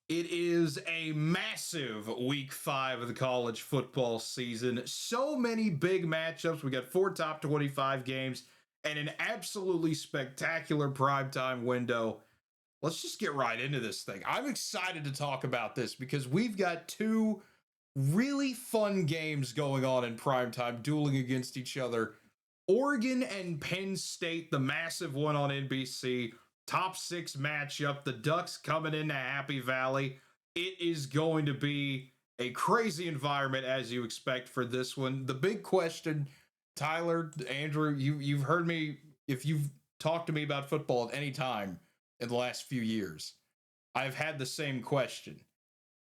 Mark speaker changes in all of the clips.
Speaker 1: It is a massive week 5 of the college football season. So many big matchups. We got 4 top 25 games and an absolutely spectacular primetime window. Let's just get right into this thing. I'm excited to talk about this because we've got two really fun games going on in primetime, dueling against each other. Oregon and Penn State, the massive one on NBC, top 6 matchup. The Ducks coming into Happy Valley. It is going to be a crazy environment as you expect for this one. The big question, Tyler, Andrew, you've heard me, if you've talked to me about football at any time in the last few years, I've had the same question.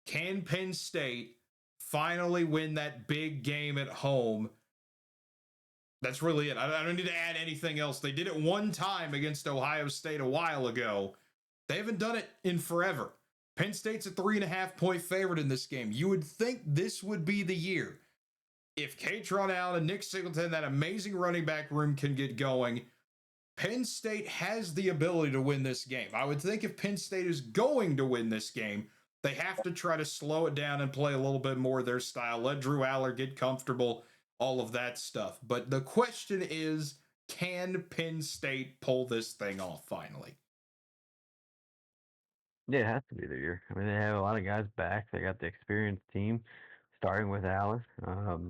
Speaker 1: Can Penn State finally win that big game at home? That's really it. I don't need to add anything else. They did it one time against Ohio State a while ago. They haven't done it in forever. Penn State's a 3.5-point favorite in this game. You would think this would be the year. If Katron Allen and Nick Singleton, that amazing running back room, can get going, Penn State has the ability to win this game. I would think if Penn State is going to win this game, they have to try to slow it down and play a little bit more their style. Let Drew Aller get comfortable, all of that stuff. But the question is, can Penn State pull this thing off finally?
Speaker 2: Yeah, it has to be their year. I mean, they have a lot of guys back. They got the experienced team, starting with Alice.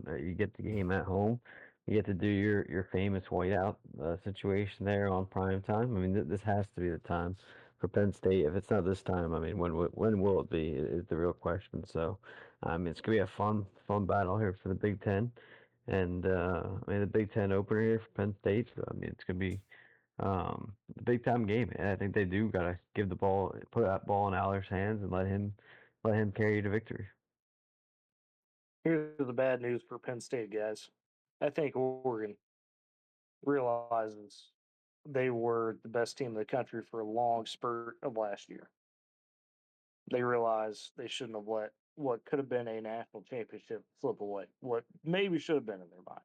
Speaker 2: You get the game at home. You get to do your famous whiteout situation there on prime time. I mean, this has to be the time for Penn State. If it's not this time, I mean, when will it be? Is the real question. So, it's gonna be a fun battle here for the Big Ten, and I mean the Big Ten opener here for Penn State. So, I mean, it's gonna be big time game. And I think they do gotta give the ball, put that ball in Aller's hands, and let him carry you to victory.
Speaker 3: Here's the bad news for Penn State, guys. I think Oregon realizes they were the best team in the country for a long spurt of last year. They realize they shouldn't have let what could have been a national championship slip away, what maybe should have been in their mind.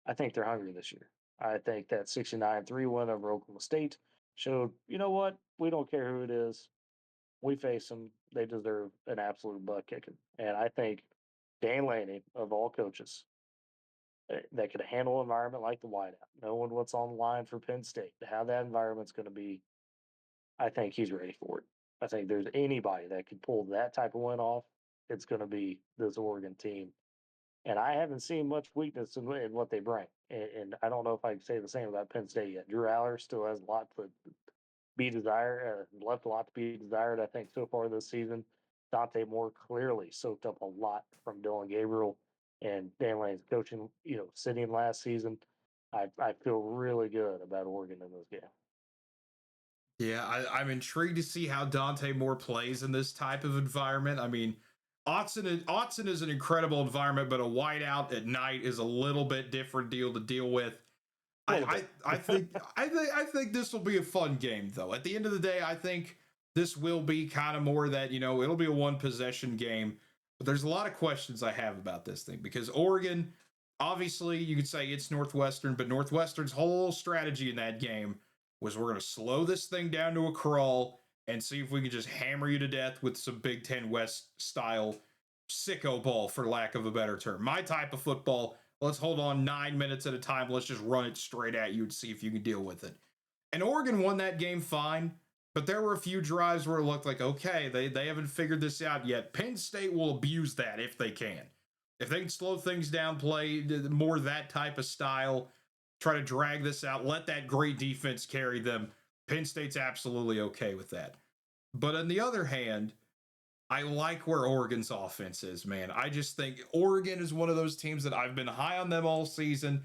Speaker 3: I think they're hungry this year. I think that 69-3 win over Oklahoma State showed, you know what? We don't care who it is. We face them. They deserve an absolute butt kicking. And I think Dan Lanning, of all coaches, that could handle an environment like the whiteout, knowing what's on the line for Penn State, how that environment's going to be, I think he's ready for it. I think there's anybody that could pull that type of win off, it's going to be this Oregon team. And I haven't seen much weakness in what they bring. And I don't know if I can say the same about Penn State yet. Drew Aller still has a lot to be desired, left a lot to be desired, I think, so far this season. Dante Moore clearly soaked up a lot from Dylan Gabriel and Dan Lane's coaching, sitting last season. I feel really good about Oregon in this game.
Speaker 1: Yeah, I'm intrigued to see how Dante Moore plays in this type of environment. I mean, Autzen is an incredible environment, but a whiteout at night is a little bit different deal to deal with. I think this will be a fun game though. At the end of the day, I think this will be kind of more that, it'll be a one possession game. But there's a lot of questions I have about this thing because Oregon, obviously, you could say it's Northwestern, but Northwestern's whole strategy in that game was we're going to slow this thing down to a crawl and see if we can just hammer you to death with some Big Ten West style sicko ball, for lack of a better term. My type of football, let's hold on 9 minutes at a time. Let's just run it straight at you and see if you can deal with it. And Oregon won that game fine, but there were a few drives where it looked like, okay, they haven't figured this out yet. Penn State will abuse that if they can. If they can slow things down, play more that type of style, try to drag this out, let that great defense carry them, Penn State's absolutely okay with that. But on the other hand, I like where Oregon's offense is, man. I just think Oregon is one of those teams that I've been high on them all season.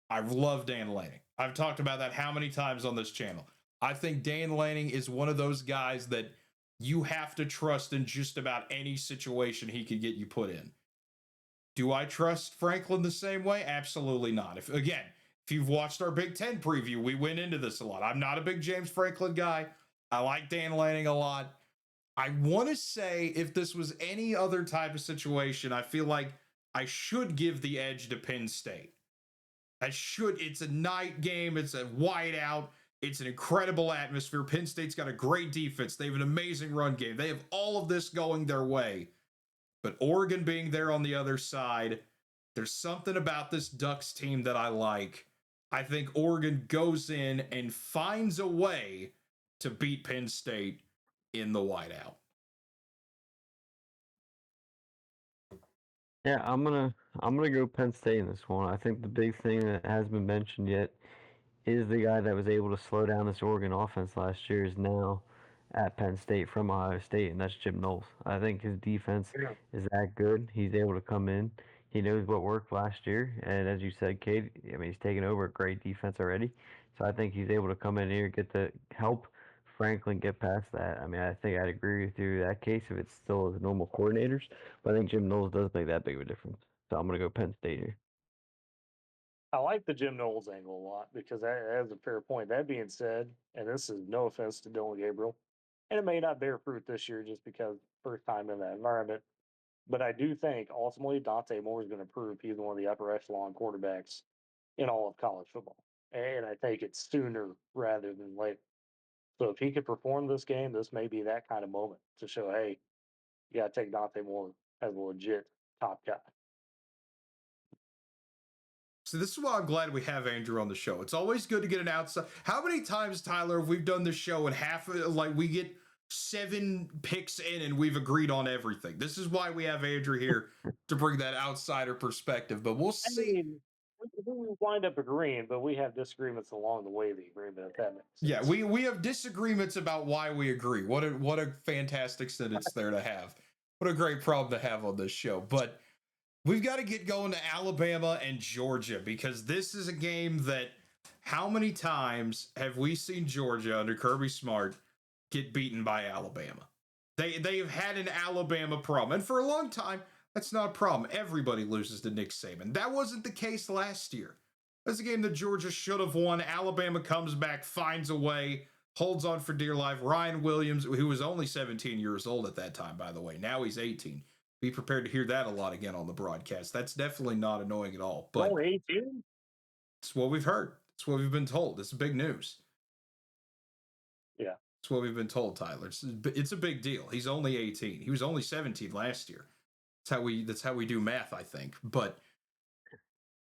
Speaker 1: I love Dan Lanning. I've talked about that how many times on this channel. I think Dan Lanning is one of those guys that you have to trust in just about any situation he could get you put in. Do I trust Franklin the same way? Absolutely not. If you've watched our Big Ten preview, we went into this a lot. I'm not a big James Franklin guy. I like Dan Lanning a lot. I want to say if this was any other type of situation, I feel like I should give the edge to Penn State. It's a night game. It's a whiteout. It's an incredible atmosphere. Penn State's got a great defense. They have an amazing run game. They have all of this going their way. But Oregon being there on the other side, there's something about this Ducks team that I like. I think Oregon goes in and finds a way to beat Penn State in the whiteout.
Speaker 2: Yeah, I'm gonna go Penn State in this one. I think the big thing that hasn't been mentioned yet is the guy that was able to slow down this Oregon offense last year is now at Penn State from Ohio State, and that's Jim Knowles. I think his defense
Speaker 3: Yeah.
Speaker 2: is that good. He's able to come in. He knows what worked last year, and as you said, Kate, I mean, he's taken over a great defense already. So I think he's able to come in here, get the help Franklin get past that. I mean, I think I'd agree with you in that case if it's still as normal coordinators, but I think Jim Knowles does make that big of a difference. So I'm gonna go Penn State here.
Speaker 3: I like the Jim Knowles angle a lot because that is a fair point. That being said, and this is no offense to Dylan Gabriel, and it may not bear fruit this year just because first time in that environment. But I do think ultimately Dante Moore is going to prove he's one of the upper echelon quarterbacks in all of college football. And I think it's sooner rather than later. So if he could perform this game, this may be that kind of moment to show, hey, you got to take Dante Moore as a legit top guy.
Speaker 1: So this is why I'm glad we have Andrew on the show. It's always good to get an outside. How many times, Tyler, have we done this show and like we get 7 picks in and we've agreed on everything? This is why we have Andrew here to bring that outsider perspective. But we'll
Speaker 3: I
Speaker 1: see.
Speaker 3: mean, we wind up agreeing, but we have disagreements along the way of the agreement, if that makes sense.
Speaker 1: Yeah, we have disagreements about why we agree. What a fantastic sentence there to have. What a great problem to have on this show. But we've got to get going to Alabama and Georgia because this is a game that how many times have we seen Georgia under Kirby Smart get beaten by Alabama? They've had an Alabama problem. And for a long time, that's not a problem. Everybody loses to Nick Saban. That wasn't the case last year. That's a game that Georgia should have won. Alabama comes back, finds a way, holds on for dear life. Ryan Williams, who was only 17 years old at that time, by the way, now he's 18. Be prepared to hear that a lot again on the broadcast. That's definitely not annoying at all. But
Speaker 3: only 18?
Speaker 1: it's what we've heard. It's what we've been told. It's big news.
Speaker 3: Yeah.
Speaker 1: It's what we've been told, Tyler. It's a big deal. He's only 18. He was only 17 last year. That's how we do math, I think. But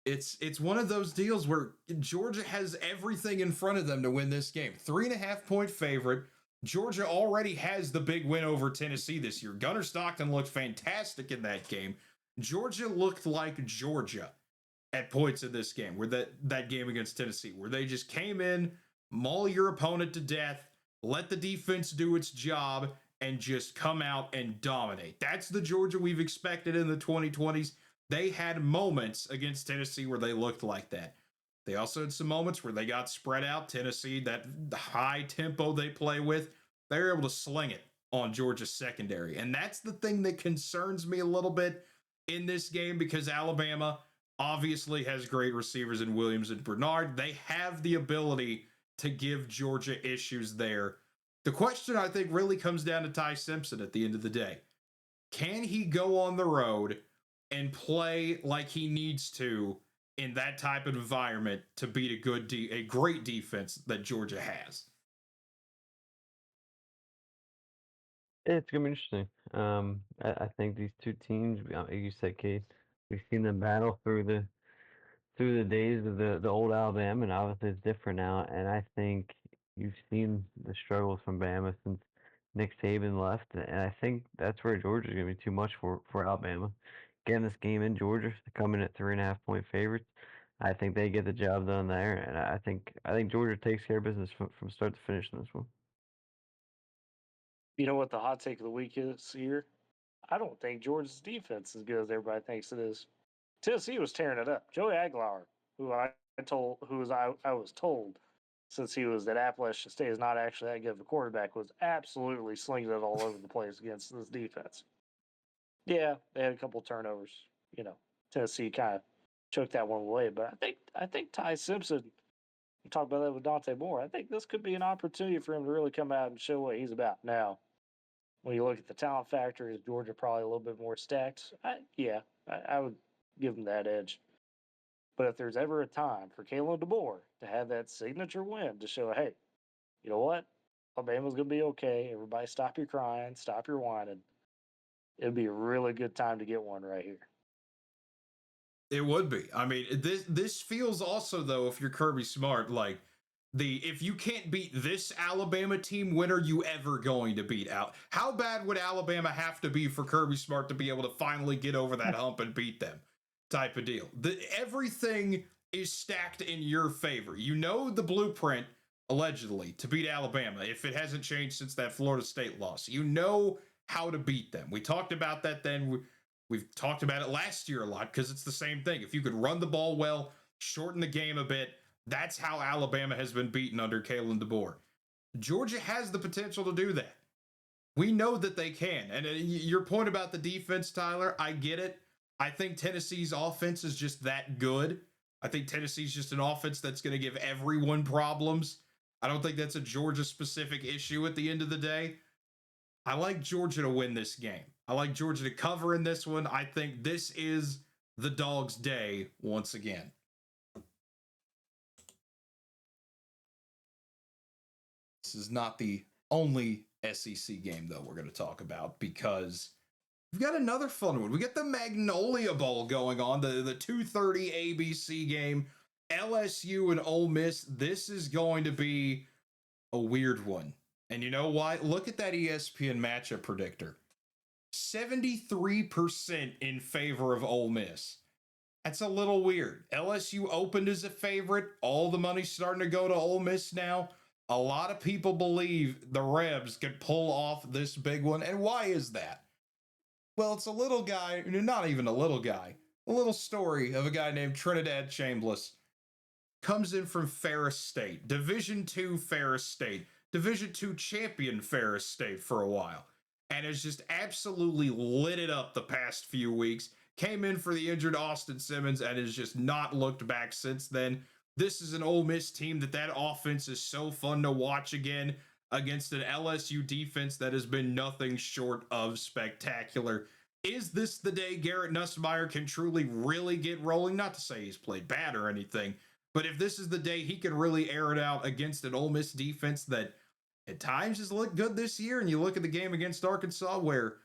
Speaker 1: it's one of those deals where Georgia has everything in front of them to win this game. 3.5-point favorite. Georgia already has the big win over Tennessee this year. Gunnar Stockton looked fantastic in that game. Georgia looked like Georgia at points in this game, where that game against Tennessee, where they just came in, maul your opponent to death, let the defense do its job, and just come out and dominate. That's the Georgia we've expected in the 2020s. They had moments against Tennessee where they looked like that. They also had some moments where they got spread out. Tennessee, that high tempo they play with, they were able to sling it on Georgia's secondary. And that's the thing that concerns me a little bit in this game because Alabama obviously has great receivers in Williams and Bernard. They have the ability to give Georgia issues there. The question, I think, really comes down to Ty Simpson at the end of the day. Can he go on the road and play like he needs to in that type of environment to beat a great defense that Georgia has?
Speaker 2: It's gonna be interesting. I think these two teams, like you said, Kate, we've seen them battle through the days of the old Alabama, and obviously it's different now. And I think you've seen the struggles from Bama since Nick Saban left, and I think that's where Georgia's gonna be too much for Alabama. Getting this game in Georgia, to come in at 3.5-point favorites. I think they get the job done there, and I think Georgia takes care of business from start to finish in this one.
Speaker 3: You know what the hot take of the week is here? I don't think Georgia's defense is as good as everybody thinks it is. Tennessee was tearing it up. Joey Aguilar, I was told since he was at Appalachian State is not actually that good of a quarterback, was absolutely slinging it all over the place against this defense. Yeah, they had a couple turnovers. You know, Tennessee kind of choked that one away. But I think Ty Simpson, we talked about that with Dante Moore. I think this could be an opportunity for him to really come out and show what he's about. Now, when you look at the talent factor, is Georgia probably a little bit more stacked? I would give him that edge. But if there's ever a time for Kalen DeBoer to have that signature win to show, hey, you know what? Alabama's going to be okay. Everybody stop your crying, stop your whining. It'd be a really good time to get one right here.
Speaker 1: It would be. I mean, this feels also though, if you're Kirby Smart, like if you can't beat this Alabama team, when are you ever going to beat out? How bad would Alabama have to be for Kirby Smart to be able to finally get over that hump and beat them? Type of deal. Everything is stacked in your favor. You know the blueprint allegedly to beat Alabama if it hasn't changed since that Florida State loss. You know how to beat them. We talked about that then. We've talked about it last year a lot because it's the same thing. If you could run the ball well, shorten the game a bit, that's how Alabama has been beaten under Kalen DeBoer. Georgia has the potential to do that. We know that they can. And your point about the defense, Tyler, I get it. I think Tennessee's offense is just that good. I think Tennessee's just an offense that's going to give everyone problems. I don't think that's a Georgia specific issue at the end of the day. I like Georgia to win this game. I like Georgia to cover in this one. I think this is the Dogs' day once again. This is not the only SEC game, though, we're going to talk about because we've got another fun one. We got the Magnolia Bowl going on, the 2:30 ABC game, LSU and Ole Miss. This is going to be a weird one. And you know why? Look at that ESPN matchup predictor. 73% in favor of Ole Miss. That's a little weird. LSU opened as a favorite. All the money's starting to go to Ole Miss now. A lot of people believe the Rebs could pull off this big one. And why is that? Well, it's a little guy, not even a little guy, a little story of a guy named Trinidad Chambliss. Comes in from Ferris State, Division II Ferris State, Division II champion Ferris State for a while, and has just absolutely lit it up the past few weeks. Came in for the injured Austin Simmons and has just not looked back since then. This is an Ole Miss team that offense is so fun to watch again against an LSU defense that has been nothing short of spectacular. Is this the day Garrett Nussmeier can truly really get rolling? Not to say he's played bad or anything, but if this is the day he can really air it out against an Ole Miss defense that at times has looked good this year, and you look at the game against Arkansas where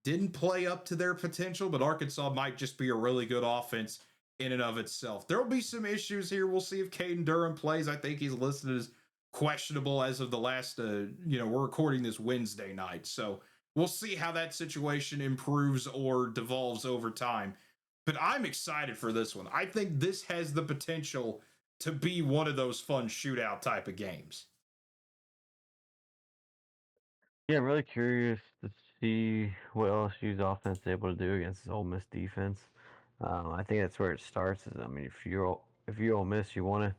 Speaker 1: didn't play up to their potential, but Arkansas might just be a really good offense in and of itself. There'll be some issues here. We'll see if Caden Durham plays. I think he's listed as questionable as of the last, we're recording this Wednesday night. So we'll see how that situation improves or devolves over time. But I'm excited for this one. I think this has the potential to be one of those fun shootout type of games.
Speaker 2: Yeah, I'm really curious to see what LSU's offense is able to do against this Ole Miss defense. I think that's where it starts. I mean, if you're Ole Miss, you want to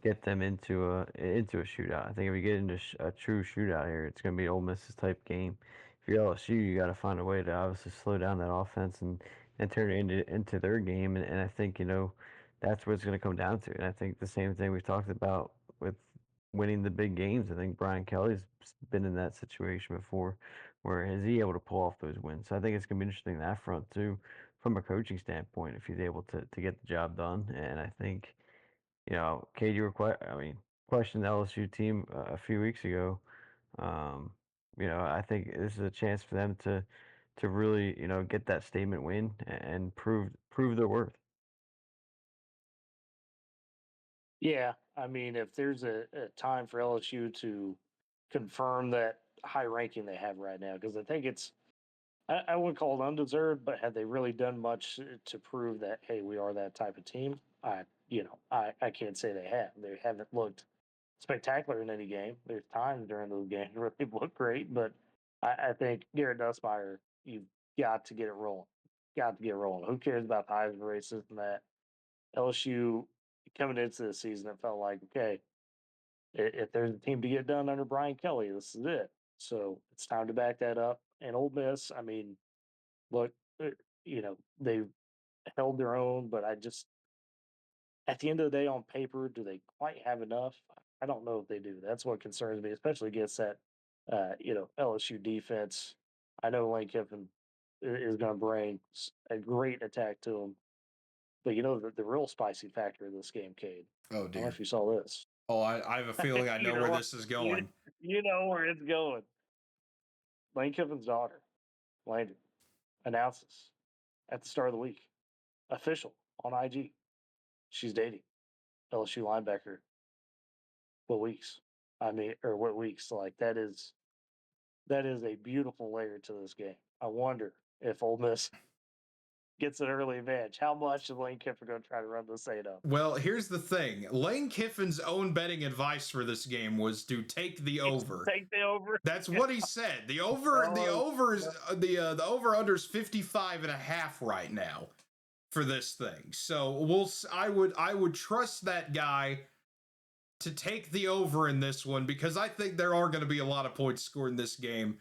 Speaker 2: get them into a shootout. I think if you get into a true shootout here, it's going to be Ole Miss's type game. If you're LSU, you got to find a way to obviously slow down that offense and turn it into their game. And I think that's what it's going to come down to. And I think the same thing we've talked about with winning the big games. I think Brian Kelly's been in that situation before, where is he able to pull off those wins? So I think it's going to be interesting that front too, from a coaching standpoint, if he's able to get the job done. And I think, KD questioned the LSU team a few weeks ago. I think this is a chance for them to really, get that statement win and prove their worth.
Speaker 3: Yeah, I mean, if there's a time for LSU to confirm that high ranking they have right now, because I think I wouldn't call it undeserved, but had they really done much to prove that, hey, we are that type of team? I can't say they have. They haven't looked spectacular in any game. There's times during those games where they've looked great, but I think Garrett Nussmeier, you've got to get it rolling. Got to get rolling. Who cares about the Heisman races and that? LSU coming into the season, it felt like, okay, if there's a team to get done under Brian Kelly, this is it. So it's time to back that up. And Ole Miss, I mean, look, they've held their own, but at the end of the day, on paper, do they quite have enough? I don't know if they do. That's what concerns me, especially against that, LSU defense. I know Lane Kiffin is going to bring a great attack to them, but the real spicy factor of this game, Cade.
Speaker 1: Oh,
Speaker 3: I don't know
Speaker 1: dear.
Speaker 3: if you saw this.
Speaker 1: Oh, I have a feeling I know where this is going.
Speaker 3: You know where it's going. Lane Kiffin's daughter, Landon, announces at the start of the week, official on IG. She's dating LSU linebacker Will Weeks. What Weeks? Like that is a beautiful layer to this game. I wonder if Ole Miss gets an early advantage. How much is Lane Kiffin going to try to run this thing up?
Speaker 1: Well, here's the thing. Lane Kiffin's own betting advice for this game was to take the over.
Speaker 3: Take the over.
Speaker 1: That's what he said. The over under is 55 and a half right now for this thing. So I would trust that guy to take the over in this one because I think there are going to be a lot of points scored in this game.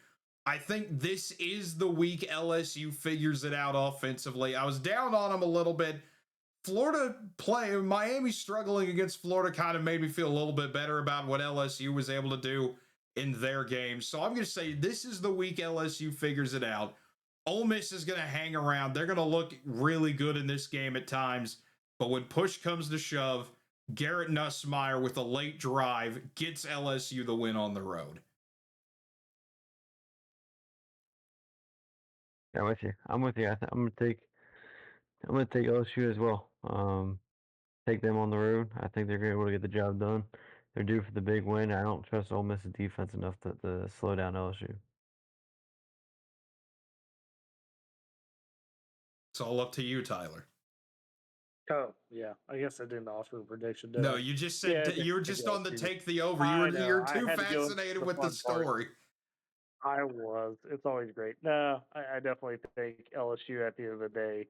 Speaker 1: I think this is the week LSU figures it out offensively. I was down on them a little bit. Miami struggling against Florida kind of made me feel a little bit better about what LSU was able to do in their game. So I'm going to say this is the week LSU figures it out. Ole Miss is going to hang around. They're going to look really good in this game at times. But when push comes to shove, Garrett Nussmeier with a late drive gets LSU the win on the road.
Speaker 2: I'm with you. I'm gonna take LSU as well. Take them on the road. I think they're gonna be able to get the job done. They're due for the big win. I don't trust Ole Miss's defense enough to slow down LSU.
Speaker 1: It's all up to you, Tyler.
Speaker 3: Oh, yeah. I guess I didn't offer a prediction.
Speaker 1: No, you just said you were just on the take the over. You're too fascinated with the story.
Speaker 3: I was. It's always great. No, I definitely think LSU at the end of the day.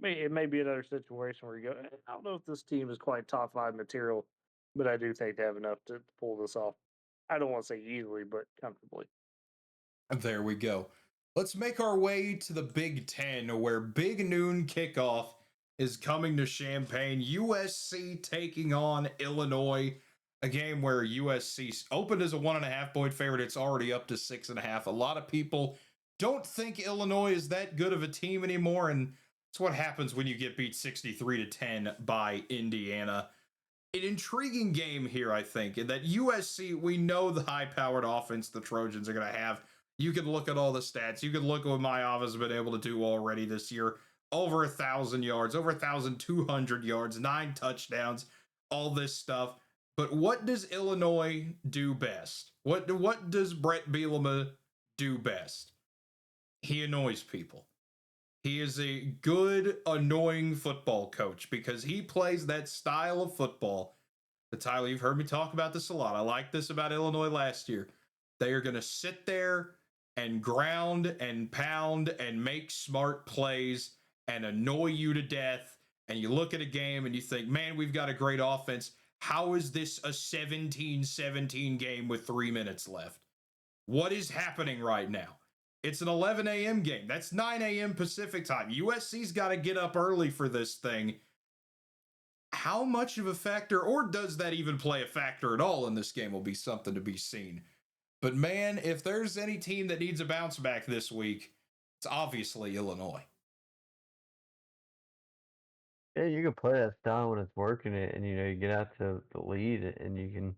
Speaker 3: It may be another situation where you go, I don't know if this team is quite top five material, but I do think they have enough to pull this off. I don't want to say easily, but comfortably.
Speaker 1: There we go. Let's make our way to the Big Ten, where big noon kickoff is coming to Champaign. USC taking on Illinois, a game where USC opened as a 1.5 point favorite. It's already up to 6.5. A lot of people don't think Illinois is that good of a team anymore, and it's what happens when you get beat 63-10 by Indiana. An intriguing game here, I think, in that USC, we know the high-powered offense the Trojans are going to have. You can look at all the stats. You can look at what my office has been able to do already this year. Over 1,000 yards, over 1,200 yards, 9 touchdowns, all this stuff. But what does Illinois do best? What does Brett Bielema do best? He annoys people. He is a good, annoying football coach because he plays that style of football. Tyler, you've heard me talk about this a lot. I like this about Illinois last year. They are going to sit there and ground and pound and make smart plays and annoy you to death. And you look at a game and you think, man, we've got a great offense. How is this a 17-17 game with 3 minutes left? What is happening right now? It's an 11 a.m. game. That's 9 a.m. Pacific time. USC's got to get up early for this thing. How much of a factor, or does that even play a factor at all in this game, will be something to be seen. But man, if there's any team that needs a bounce back this week, it's obviously Illinois.
Speaker 2: Yeah, you can play that style when it's working it, and you get out to the lead, and you can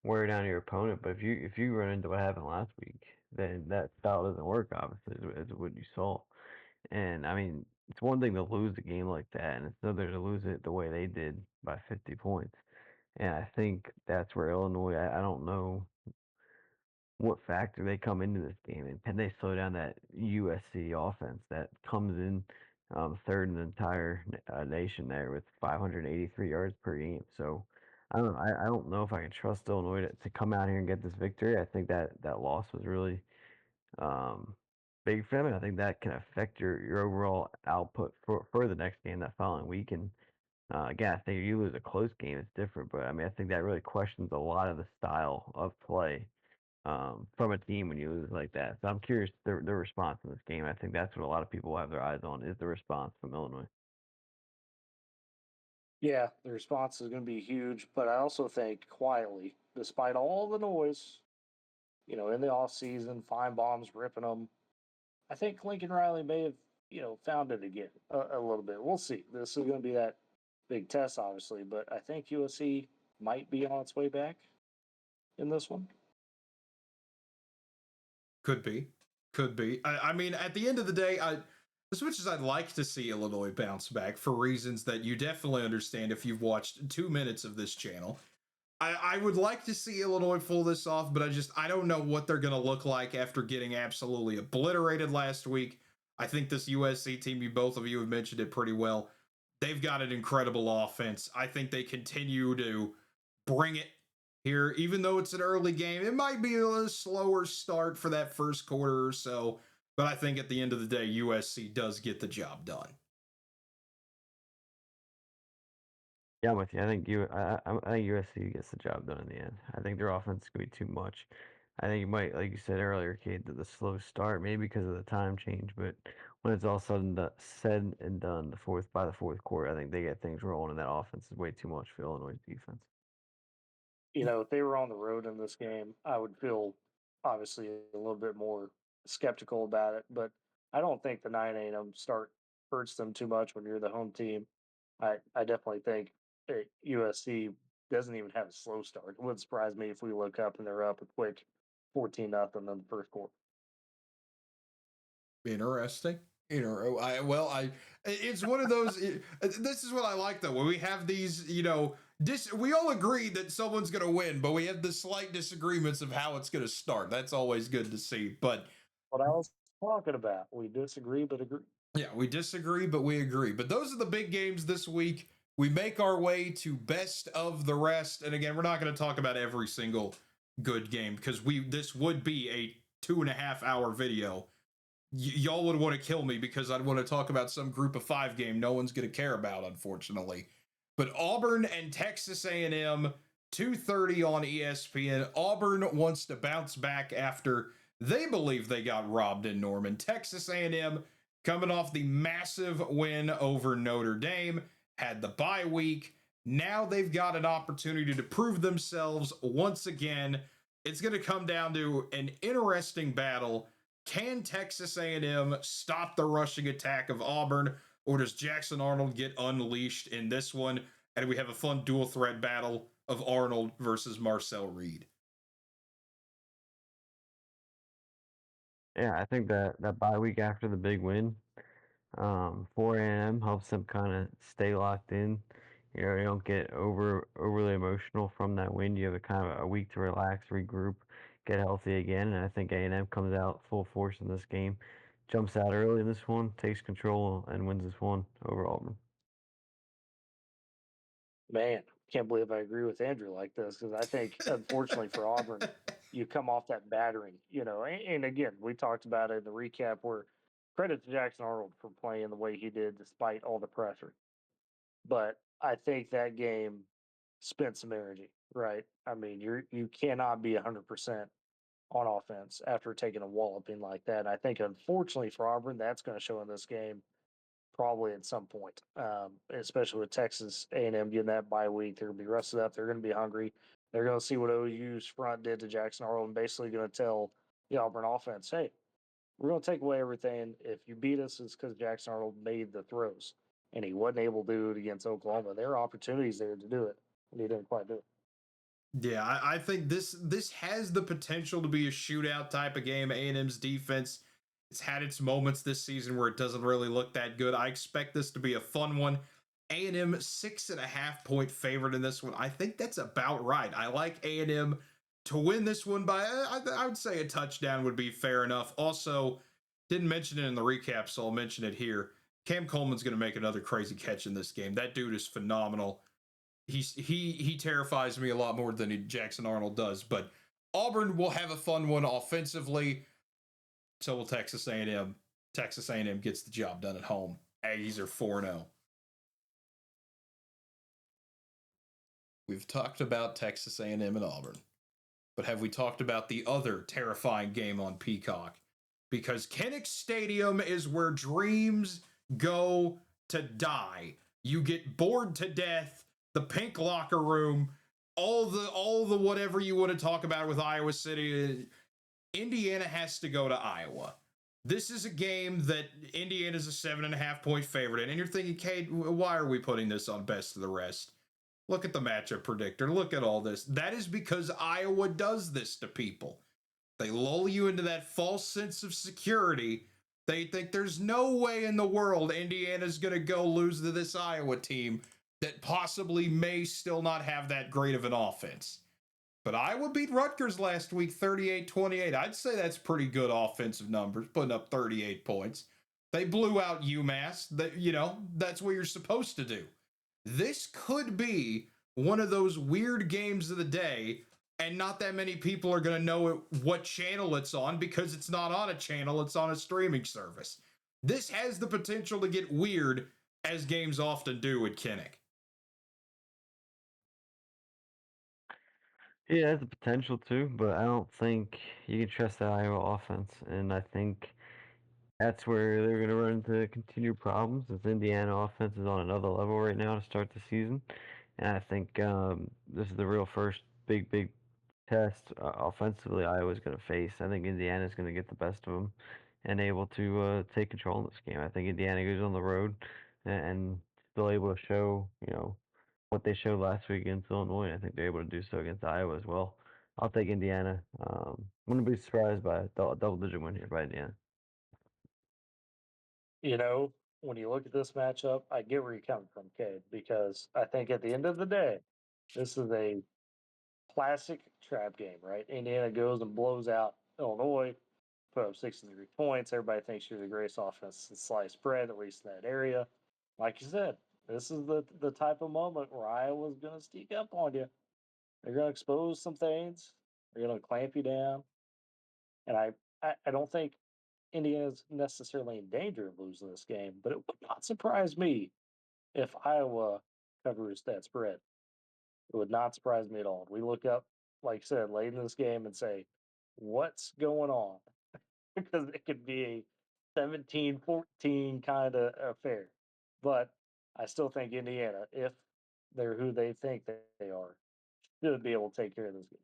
Speaker 2: wear down your opponent. But if you run into what happened last week, then that style doesn't work. Obviously, is what you saw. And I mean, it's one thing to lose a game like that, and it's another to lose it the way they did by 50 points. And I think that's where Illinois. I don't know what factor they come into this game, and can they slow down that USC offense that comes in third in the entire nation there with 583 yards per game. So I don't know if I can trust Illinois to come out here and get this victory. I think that loss was really big for them, and I think that can affect your overall output for the next game that following week. And again, I think if you lose a close game, it's different. But I mean, I think that really questions a lot of the style of play from a team when you lose like that. So I'm curious their response in this game. I think that's what a lot of people have their eyes on is the response from Illinois.
Speaker 3: Yeah, the response is going to be huge, but I also think quietly, despite all the noise, in the off season, fine bombs ripping them, I think Lincoln Riley may have, found it again a little bit. We'll see. This is going to be that big test, obviously, but I think USC might be on its way back in this one.
Speaker 1: Could be. Could be. I mean, at the end of the day, as much as I'd like to see Illinois bounce back for reasons that you definitely understand if you've watched 2 minutes of this channel, I would like to see Illinois pull this off, but I don't know what they're going to look like after getting absolutely obliterated last week. I think this USC team, both of you have mentioned it pretty well. They've got an incredible offense. I think they continue to bring it here, even though it's an early game. It might be a little slower start for that first quarter or so, but I think at the end of the day, USC does get the job done.
Speaker 2: Yeah, I'm with you. I think USC gets the job done in the end. I think their offense is going to be too much. I think you might, like you said earlier, Kate, the slow start, maybe because of the time change, but when it's all said and done, by the fourth quarter, I think they get things rolling, and that offense is way too much for Illinois' defense.
Speaker 3: If they were on the road in this game, I would feel obviously a little bit more skeptical about it. But I don't think the 9 a.m. start hurts them too much when you're the home team. I definitely think USC doesn't even have a slow start. It wouldn't surprise me if we look up and they're up a quick 14-0 in the first quarter.
Speaker 1: Interesting. It's one of those. This is what I like though, when we have these, we all agree that someone's going to win, but we have the slight disagreements of how it's going to start. That's always good to see. But
Speaker 3: what I was talking about, we disagree but agree.
Speaker 1: Yeah, we disagree, but we agree. But those are the big games this week. We make our way to best of the rest, and again, we're not going to talk about every single good game because this would be a 2.5 hour video. Y'all would want to kill me because I'd want to talk about some group of 5 game no one's going to care about, unfortunately. But Auburn and Texas A&M, 2:30 on ESPN. Auburn wants to bounce back after they believe they got robbed in Norman. Texas A&M coming off the massive win over Notre Dame, had the bye week. Now they've got an opportunity to prove themselves once again. It's going to come down to an interesting battle. Can Texas A&M stop the rushing attack of Auburn, or does Jackson Arnold get unleashed in this one? And we have a fun dual threat battle of Arnold versus Marcel Reed.
Speaker 2: Yeah, I think that bye week after the big win, 4 a.m. helps them kind of stay locked in. You don't get overly emotional from that win. You have a kind of a week to relax, regroup, get healthy again. And I think A&M comes out full force in this game, jumps out early in this one, takes control, and wins this one over Auburn.
Speaker 3: Man, can't believe I agree with Andrew like this because I think, unfortunately for Auburn, you come off that battering, and again, we talked about it in the recap where credit to Jackson Arnold for playing the way he did despite all the pressure. But I think that game spent some energy, right? I mean, you cannot be 100% on offense after taking a walloping like that. And I think, unfortunately for Auburn, that's going to show in this game probably at some point, especially with Texas A&M getting that bye week. They're going to be rested up. They're going to be hungry. They're going to see what OU's front did to Jackson Arnold and basically going to tell the Auburn offense, hey, we're going to take away everything. If you beat us, it's because Jackson Arnold made the throws, and he wasn't able to do it against Oklahoma. There are opportunities there to do it, and he didn't quite do it.
Speaker 1: Yeah, I think this has the potential to be a shootout type of game. A&M's defense, it's had its moments this season where it doesn't really look that good. I expect this to be a fun one. A&M 6.5 point favorite in this one. I think that's about right. I like A&M to win this one by, I would say a touchdown would be fair enough. Also, didn't mention it in the recap, so I'll mention it here. Cam Coleman's going to make another crazy catch in this game. That dude is phenomenal. He terrifies me a lot more than Jackson Arnold does. But Auburn will have a fun one offensively. So will Texas A&M. Texas A&M gets the job done at home. Aggies are 4-0. We've talked about Texas A&M and Auburn. But have we talked about the other terrifying game on Peacock? Because Kinnick Stadium is where dreams go to die. You get bored to death. The pink locker room, all the whatever you want to talk about with Iowa City. Indiana has to go to Iowa. This is a game that Indiana's a 7.5 point favorite in. And you're thinking, Cade, why are we putting this on best of the rest? Look at the matchup predictor. Look at all this. That is because Iowa does this to people. They lull you into that false sense of security. They think there's no way in the world Indiana's going to go lose to this Iowa team that possibly may still not have that great of an offense. But Iowa beat Rutgers last week 38-28. I'd say that's pretty good offensive numbers, putting up 38 points. They blew out UMass. That's what you're supposed to do. This could be one of those weird games of the day, and not that many people are going to know what channel it's on because it's not on a channel, it's on a streaming service. This has the potential to get weird, as games often do with Kinnick.
Speaker 2: Yeah, it has the potential to, but I don't think you can trust that Iowa offense. And I think that's where they're going to run into continued problems. As Indiana offense is on another level right now to start the season, and I think this is the real first big test offensively Iowa's going to face. I think Indiana's going to get the best of them and able to take control in this game. I think Indiana goes on the road and still able to show, what they showed last week against Illinois. I think they're able to do so against Iowa as well. I'll take Indiana. Wouldn't be surprised by a double-digit win here by Indiana.
Speaker 3: You know, when you look at this matchup, I get where you're coming from, Cade, because I think at the end of the day, this is a classic trap game, right? Indiana goes and blows out Illinois, put up 63 points. Everybody thinks you're the greatest offense in sliced bread, at least in that area. Like you said, this is the type of moment where Iowa's going to sneak up on you. They're going to expose some things. They're going to clamp you down. And I don't think Indiana's necessarily in danger of losing this game, but it would not surprise me if Iowa covers that spread. It would not surprise me at all. We look up, like I said, late in this game and say, what's going on? Because it could be a 17-14 kind of affair. But I still think Indiana, if they're who they think they are, should be able to take care of this game.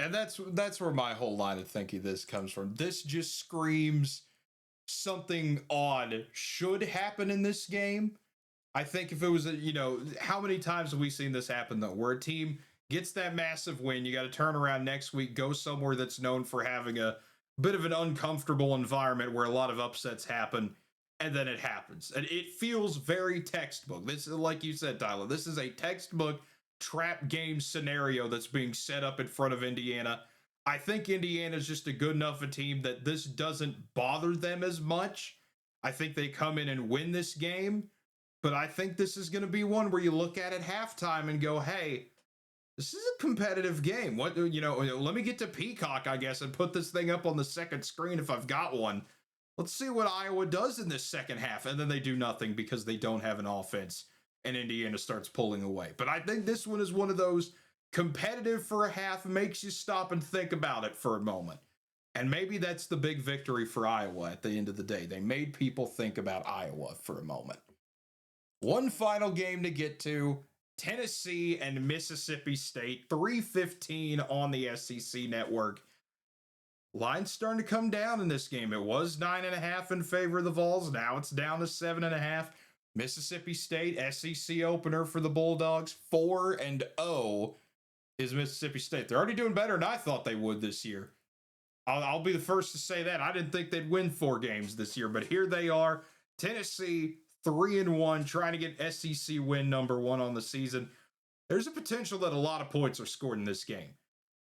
Speaker 1: And that's where my whole line of thinking this comes from. This just screams something odd should happen in this game. I think if it was how many times have we seen this happen though, where a team gets that massive win, you got to turn around next week, go somewhere that's known for having a bit of an uncomfortable environment where a lot of upsets happen, and then it happens. And it feels very textbook. This is, like you said, Tyler, this is a textbook trap game scenario that's being set up in front of Indiana. I think Indiana's just a good enough a team that this doesn't bother them as much. I think they come in and win this game, but I think this is going to be one where you look at it halftime and go, hey, this is a competitive game. Let me get to Peacock, I guess, and put this thing up on the second screen if I've got one. Let's see what Iowa does in this second half. And then they do nothing because they don't have an offense, and Indiana starts pulling away. But I think this one is one of those competitive for a half, makes you stop and think about it for a moment. And maybe that's the big victory for Iowa at the end of the day. They made people think about Iowa for a moment. One final game to get to. Tennessee and Mississippi State, 3:15 on the SEC network. Line's starting to come down in this game. It was 9.5 in favor of the Vols. Now it's down to 7.5. Mississippi State, SEC opener for the Bulldogs, 4-0 is Mississippi State. They're already doing better than I thought they would this year. I'll be the first to say that. I didn't think they'd win 4 games this year, but here they are. Tennessee, 3-1, trying to get SEC win number 1 on the season. There's a potential that a lot of points are scored in this game.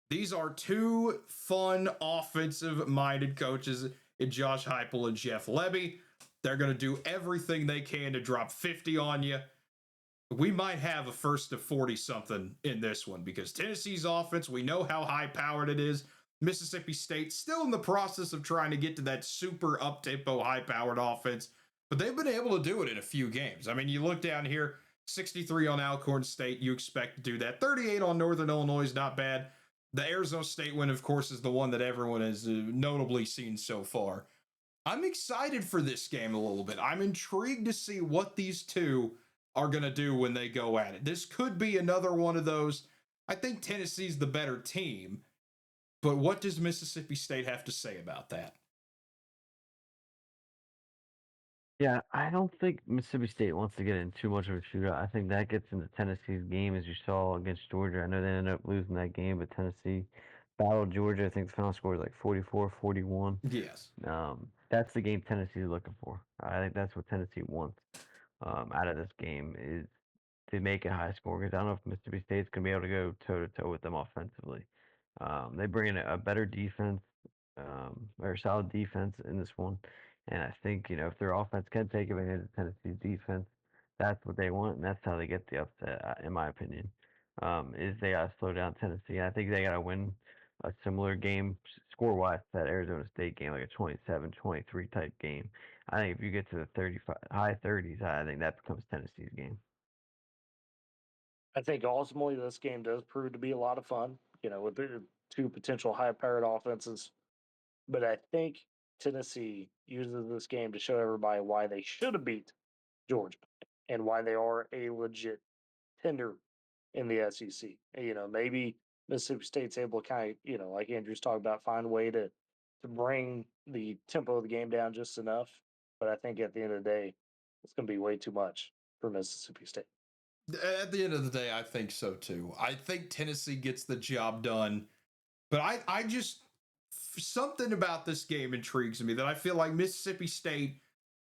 Speaker 1: These are 2 fun, offensive-minded coaches in Josh Heupel and Jeff Lebby. They're going to do everything they can to drop 50 on you. We might have a first to 40-something in this one because Tennessee's offense, we know how high-powered it is. Mississippi State still in the process of trying to get to that super up-tempo, high-powered offense, but they've been able to do it in a few games. I mean, you look down here, 63 on Alcorn State, you expect to do that. 38 on Northern Illinois is not bad. The Arizona State win, of course, is the one that everyone has notably seen so far. I'm excited for this game a little bit. I'm intrigued to see what these two are going to do when they go at it. This could be another one of those. I think Tennessee's the better team, but what does Mississippi State have to say about that?
Speaker 2: Yeah, I don't think Mississippi State wants to get in too much of a shootout. I think that gets into Tennessee's game, as you saw against Georgia. I know they ended up losing that game, but Tennessee battled Georgia. I think the final score was like 44-41.
Speaker 1: Yes.
Speaker 2: That's the game Tennessee's looking for. I think that's what Tennessee wants out of this game is to make it high score because I don't know if Mississippi State's gonna be able to go toe to toe with them offensively. They bring in a better defense or solid defense in this one, and I think if their offense can take advantage of Tennessee's defense, that's what they want, and that's how they get the upset, in my opinion. Is they gotta slow down Tennessee. I think they gotta win a similar game score wise to that Arizona State game, like a 27-23 type game. I think if you get to the 35 high 30s, I think that becomes Tennessee's game.
Speaker 3: I think ultimately this game does prove to be a lot of fun, with the two potential high-powered offenses. But I think Tennessee uses this game to show everybody why they should have beat Georgia and why they are a legit tender in the SEC. Maybe Mississippi State's able to kind of, like Andrew's talking about, find a way to bring the tempo of the game down just enough. But I think at the end of the day, it's going to be way too much for Mississippi State.
Speaker 1: At the end of the day, I think so too. I think Tennessee gets the job done, but I just something about this game intrigues me that I feel like Mississippi State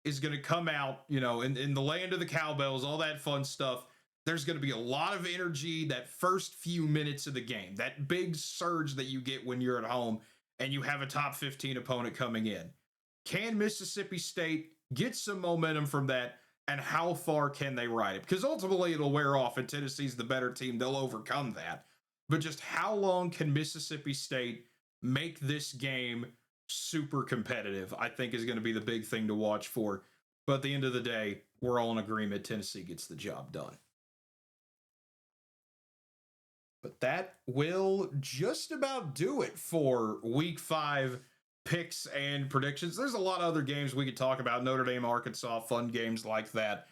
Speaker 1: is going to come out, in the land of the cowbells, all that fun stuff. There's going to be a lot of energy that first few minutes of the game, that big surge that you get when you're at home and you have a top 15 opponent coming in. Can Mississippi State get some momentum from that? And how far can they ride it? Because ultimately it'll wear off and Tennessee's the better team. They'll overcome that. But just how long can Mississippi State make this game super competitive, I think is going to be the big thing to watch for. But at the end of the day, we're all in agreement Tennessee gets the job done. But that will just about do it for week 5 picks and predictions. There's a lot of other games we could talk about. Notre Dame, Arkansas, fun games like that.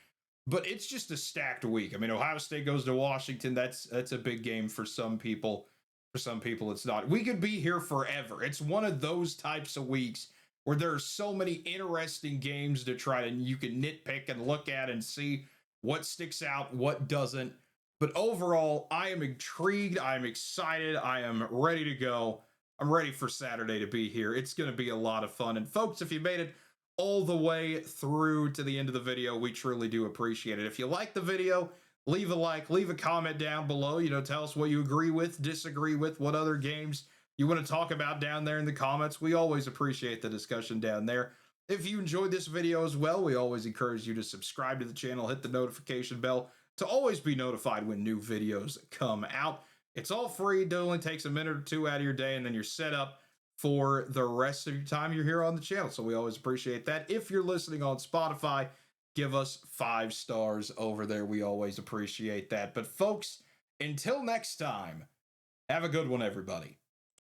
Speaker 1: But it's just a stacked week. I mean, Ohio State goes to Washington. That's a big game for some people. For some people, it's not. We could be here forever. It's one of those types of weeks where there are so many interesting games to try to, you can nitpick and look at and see what sticks out, what doesn't. But overall, I am intrigued. I am excited. I am ready to go. I'm ready for Saturday to be here. It's going to be a lot of fun. And folks, if you made it all the way through to the end of the video, we truly do appreciate it. If you like the video, leave a like, leave a comment down below. Tell us what you agree with, disagree with, what other games you want to talk about down there in the comments. We always appreciate the discussion down there. If you enjoyed this video as well, we always encourage you to subscribe to the channel, hit the notification bell to always be notified when new videos come out. It's all free. It only takes a minute or two out of your day, and then you're set up for the rest of your time you're here on the channel. So we always appreciate that. If you're listening on Spotify, give us 5 stars over there. We always appreciate that. But folks, until next time, have a good one, everybody.